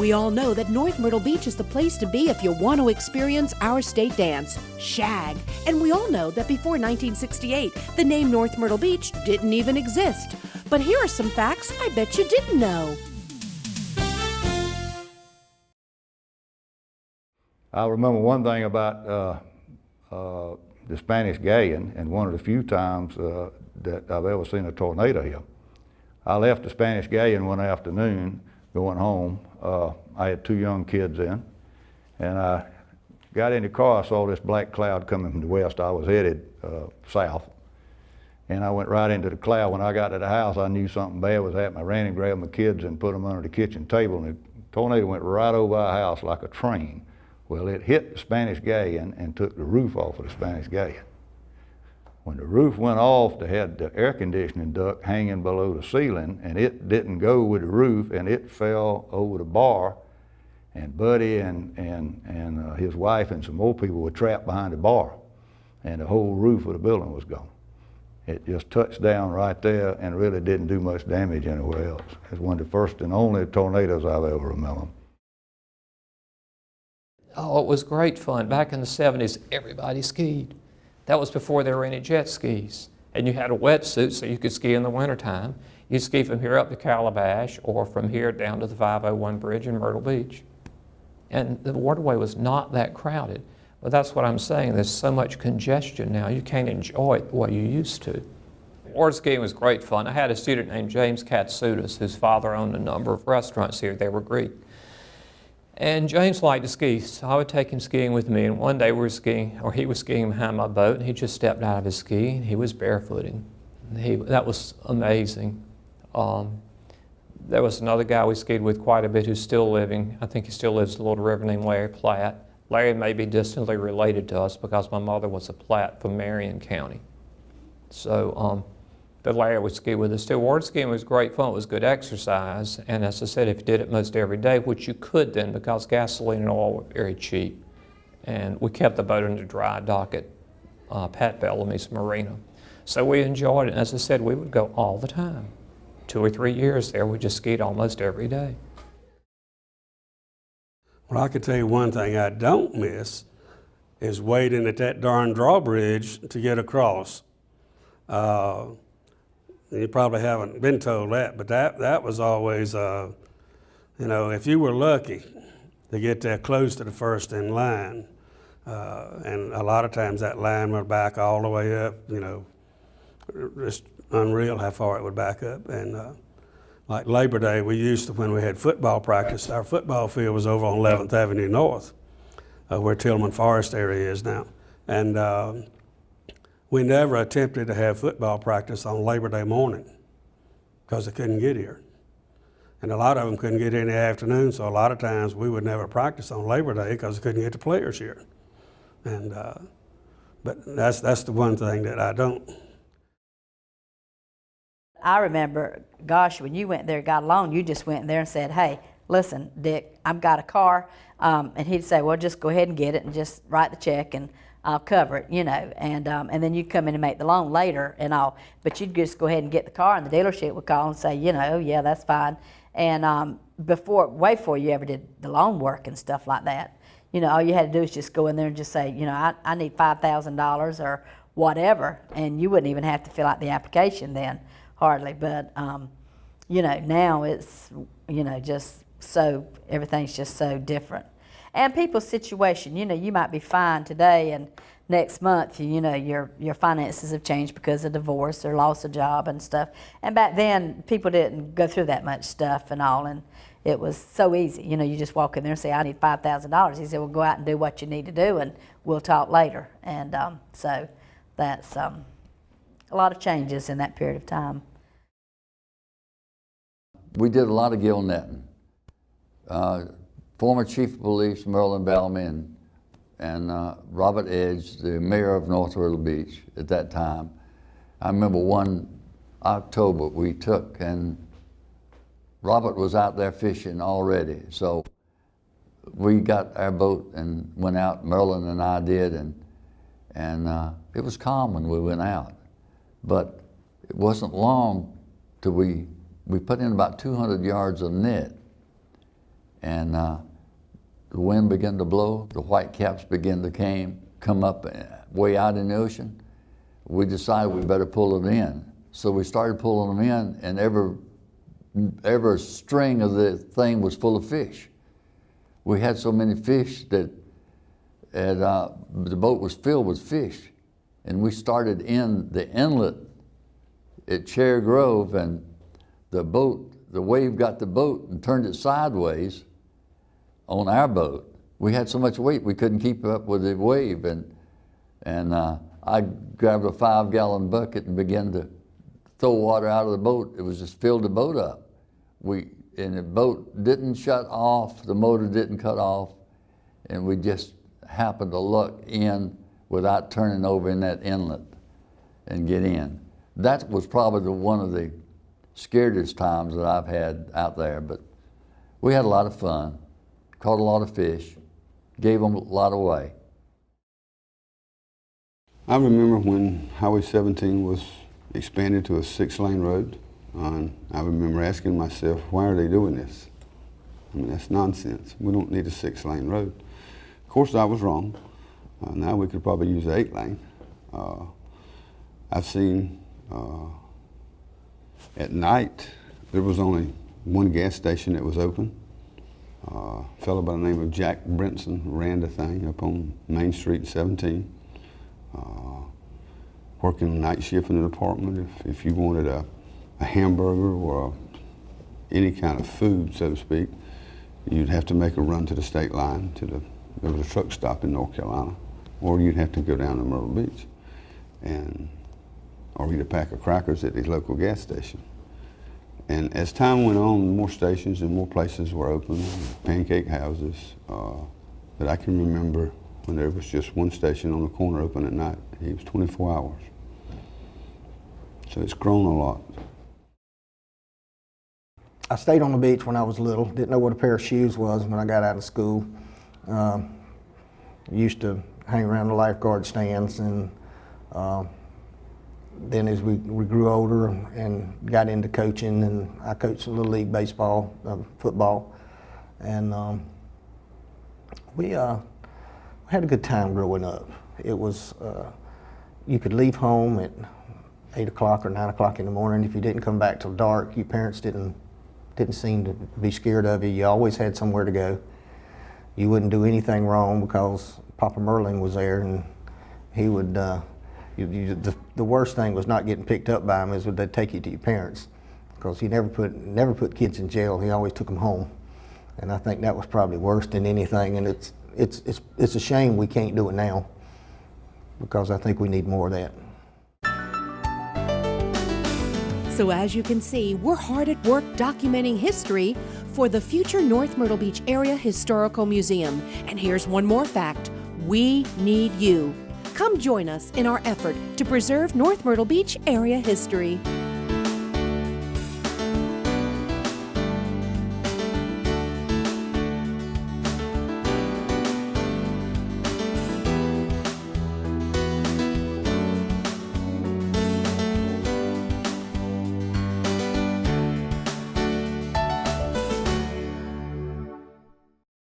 We all know that North Myrtle Beach is the place to be if you want to experience our state dance, shag. And we all know that before 1968, the name North Myrtle Beach didn't even exist. But here are some facts I bet you didn't know. I remember one thing about the Spanish Galleon, and one of the few times that I've ever seen a tornado here. I left the Spanish Galleon one afternoon going home. I had 2 young kids in, and I got in the car. I saw this black cloud coming from the west. I was headed south, and I went right into the cloud. When I got to the house, I knew something bad was happening. I ran and grabbed my kids and put them under the kitchen table, and the tornado went right over our house like a train. Well, it hit the Spanish Galleon and took the roof off of the Spanish Galleon. When the roof went off, they had the air conditioning duct hanging below the ceiling, and it didn't go with the roof, and it fell over the bar, and Buddy and his wife and some more people were trapped behind the bar, and the whole roof of the building was gone. It just touched down right there and really didn't do much damage anywhere else. It's one of the first and only tornadoes I've ever remembered. Oh, it was great fun. Back in the 70s, everybody skied. That was before there were any jet skis. And you had a wetsuit so you could ski in the wintertime. You'd ski from here up to Calabash or from here down to the 501 bridge in Myrtle Beach. And the waterway was not that crowded. But that's what I'm saying. There's so much congestion now. You can't enjoy it the way you used to. Water skiing was great fun. I had a student named James Katsoudas, whose father owned a number of restaurants here. They were Greek. And James liked to ski, so I would take him skiing with me. And one day we were skiing, or he was skiing behind my boat, and he just stepped out of his ski, and he was barefooting. That was amazing. There was another guy we skied with quite a bit who's still living. I think he still lives in a little river named Larry Platt. Larry may be distantly related to us because my mother was a Platt from Marion County. So, but Larry would ski with us too. Water skiing was great fun. It was good exercise. And as I said, if you did it most every day, which you could then because gasoline and oil were very cheap. And we kept the boat in the dry dock at Pat Bellamy's Marina. So we enjoyed it. And as I said, we would go all the time. 2 or 3 years there, we just skied almost every day. Well, I can tell you one thing I don't miss is waiting at that darn drawbridge to get across. You probably haven't been told that, but that was always, you know, if you were lucky to get there close to the first in line, and a lot of times that line would back all the way up, you know, just unreal how far it would back up. And like Labor Day, we used to, when we had football practice, our football field was over on 11th Avenue North, where Tillman Forest area is now. And we never attempted to have football practice on Labor Day morning because they couldn't get here. And a lot of them couldn't get here in the afternoon, so a lot of times we would never practice on Labor Day because they couldn't get the players here. And but that's the one thing that I don't. I remember, gosh, when you went there, got a loan, you just went there and said, hey, listen, Dick, I've got a car. And he'd say, well, just go ahead and get it and just write the check and I'll cover it, you know. And then you'd come in and make the loan later and all. But you'd just go ahead and get the car, and the dealership would call and say, you know, yeah, that's fine. And way before you ever did the loan work and stuff like that, you know, all you had to do is just go in there and just say, you know, I need $5,000 or whatever. And you wouldn't even have to fill out the application then. Hardly, but you know, now it's, you know, just so, everything's just so different. And people's situation, you know, you might be fine today and next month, you know, your finances have changed because of divorce or loss of job and stuff. And back then, people didn't go through that much stuff and all, and it was so easy. You know, you just walk in there and say, I need $5,000. He said, well, go out and do what you need to do and we'll talk later. And so that's a lot of changes in that period of time. We did a lot of gill netting. Former Chief of Police Merlin Bellamy and Robert Edge, the mayor of North Myrtle Beach at that time. I remember one October we took, and Robert was out there fishing already. So we got our boat and went out, Merlin and I did, and it was calm when we went out. But it wasn't long till we put in about 200 yards of net. And the wind began to blow, the whitecaps began to come up way out in the ocean. We decided we better pull it in. So we started pulling them in, and every string of the thing was full of fish. We had so many fish that the boat was filled with fish. And we started in the inlet at Cherry Grove, and the wave got the boat and turned it sideways on our boat. We had so much weight we couldn't keep up with the wave, and I grabbed a 5-gallon bucket and began to throw water out of the boat. It was just filled the boat up. And the boat didn't shut off, the motor didn't cut off, and we just happened to luck in without turning over in that inlet and get in. That was probably one of the scariest times that I've had out there, but we had a lot of fun, caught a lot of fish, gave them a lot away. I remember when Highway 17 was expanded to a 6-lane road, and I remember asking myself, why are they doing this? I mean, that's nonsense. We don't need a 6-lane road. Of course, I was wrong. Now we could probably use an 8-lane. I've seen at night, there was only one gas station that was open. A fellow by the name of Jack Thompson ran the thing up on Main Street 17. Working night shift in the department. If you wanted a hamburger or any kind of food, so to speak, you'd have to make a run to the state line. There was a truck stop in North Carolina, or you'd have to go down to Myrtle Beach, or eat a pack of crackers at the local gas station. And as time went on, more stations and more places were open, pancake houses, that I can remember when there was just one station on the corner open at night. It was 24 hours. So it's grown a lot. I stayed on the beach when I was little. Didn't know what a pair of shoes was when I got out of school. Used to hang around the lifeguard stands, and then as we grew older and got into coaching, and I coached Little League baseball, football, and we had a good time growing up. It was, you could leave home at 8 o'clock or 9 o'clock in the morning. If you didn't come back till dark, your parents didn't seem to be scared of you. You always had somewhere to go. You wouldn't do anything wrong because Papa Merlin was there, and he would, the worst thing was not getting picked up by him, is they'd take you to your parents, because he never put kids in jail. He always took them home. And I think that was probably worse than anything, and it's a shame we can't do it now, because I think we need more of that. So as you can see, we're hard at work documenting history for the future North Myrtle Beach Area Historical Museum. And here's one more fact: we need you. Come join us in our effort to preserve North Myrtle Beach area history.